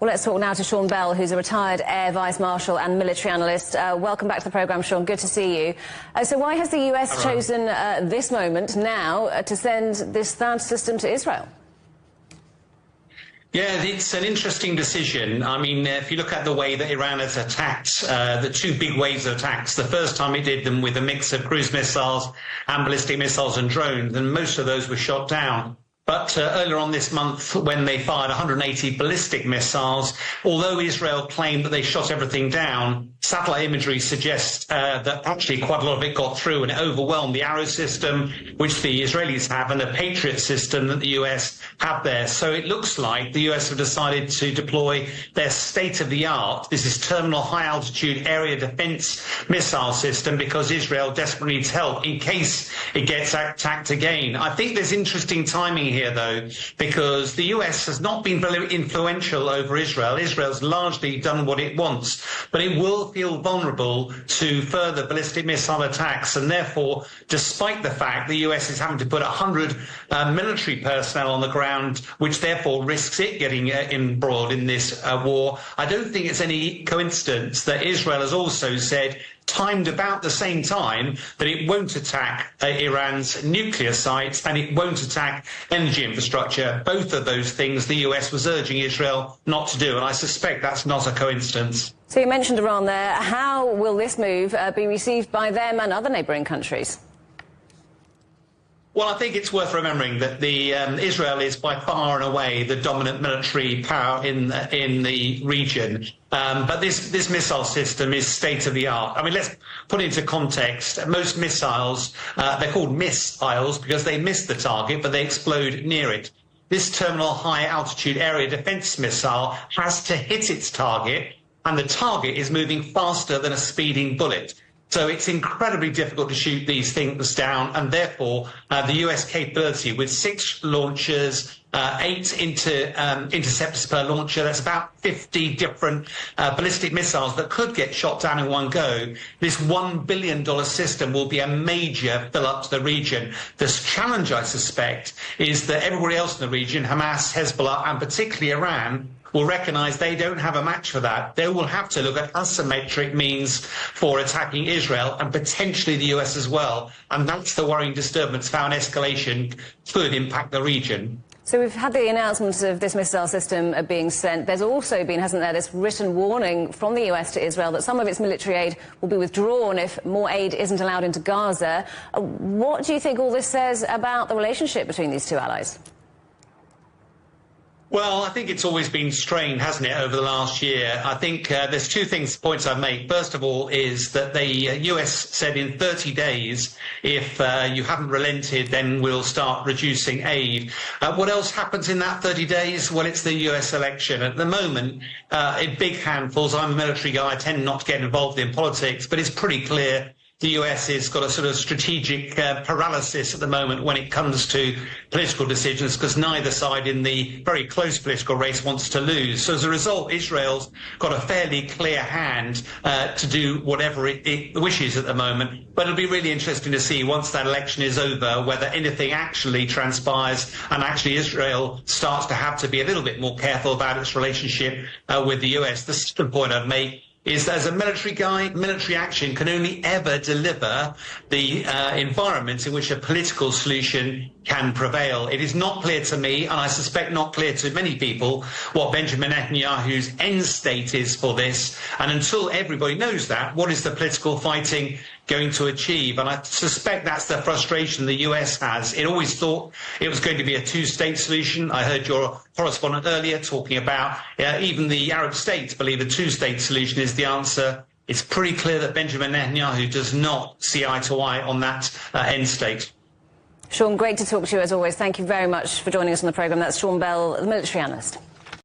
Well, let's talk now to Sean Bell, who's a retired Air Vice Marshal and military analyst. Welcome back to the programme, Sean. Good to see you. So why has the US chosen this moment now to send this THAAD system to Israel? Yeah, it's an interesting decision. I mean, if you look at the way that Iran has attacked, the two big waves of attacks, the first time it did them with a mix of cruise missiles and ballistic missiles and drones, and most of those were shot down. But earlier on this month, when they fired 180 ballistic missiles, although Israel claimed that they shot everything down, satellite imagery suggests that actually quite a lot of it got through and it overwhelmed the Arrow system, which the Israelis have, and the Patriot system that the US have there. So it looks like the US have decided to deploy their state-of-the-art, this is terminal high-altitude area defense missile system, because Israel desperately needs help in case it gets attacked again. I think there's interesting timing here, though, because the US has not been very influential over Israel. Israel's largely done what it wants, but it will feel vulnerable to further ballistic missile attacks, and therefore, despite the fact the US is having to put 100 military personnel on the ground, which therefore risks it getting embroiled in this war, I don't think it's any coincidence that Israel has also said, timed about the same time, that it won't attack Iran's nuclear sites and it won't attack energy infrastructure. Both of those things the US was urging Israel not to do, and I suspect that's not a coincidence. So you mentioned Iran there. How will this move be received by them and other neighbouring countries? Well, I think it's worth remembering that Israel is by far and away the dominant military power in the region. But this missile system is state-of-the-art. I mean, let's put it into context. Most missiles, they're called missiles because they miss the target, but they explode near it. This terminal high-altitude area defense missile has to hit its target, and the target is moving faster than a speeding bullet. So it's incredibly difficult to shoot these things down, and therefore the US capability with 6 launchers, 8 interceptors per launcher, that's about 50 different ballistic missiles that could get shot down in one go. This $1 billion system will be a major fill-up to the region. The challenge, I suspect, is that everybody else in the region, Hamas, Hezbollah, and particularly Iran, will recognise they don't have a match for that. They will have to look at asymmetric means for attacking Israel and potentially the US as well. And that's the worrying disturbance, how an escalation could impact the region. So we've had the announcements of this missile system being sent. There's also been, hasn't there, this written warning from the US to Israel that some of its military aid will be withdrawn if more aid isn't allowed into Gaza. What do you think all this says about the relationship between these two allies? Well, I think it's always been strained, hasn't it, over the last year? I think there's two points I'd make. First of all is that the US said in 30 days, if you haven't relented, then we'll start reducing aid. What else happens in that 30 days? Well, it's the US election. At the moment, in big handfuls, I'm a military guy, I tend not to get involved in politics, but it's pretty clear the US has got a sort of strategic paralysis at the moment when it comes to political decisions, because neither side in the very close political race wants to lose. So as a result, Israel's got a fairly clear hand to do whatever it wishes at the moment. But it'll be really interesting to see, once that election is over, whether anything actually transpires and actually Israel starts to have to be a little bit more careful about its relationship with the US. The second point I'd make is that as a military guy, military action can only ever deliver the environment in which a political solution can prevail. It is not clear to me, and I suspect not clear to many people, what Benjamin Netanyahu's end state is for this. And until everybody knows that, what is the political fighting going to achieve? And I suspect that's the frustration the US has. It always thought it was going to be a two-state solution. I heard your correspondent earlier talking about even the Arab states believe a two-state solution is the answer. It's pretty clear that Benjamin Netanyahu does not see eye to eye on that end state. Sean, great to talk to you as always. Thank you very much for joining us on the programme. That's Sean Bell, the military analyst.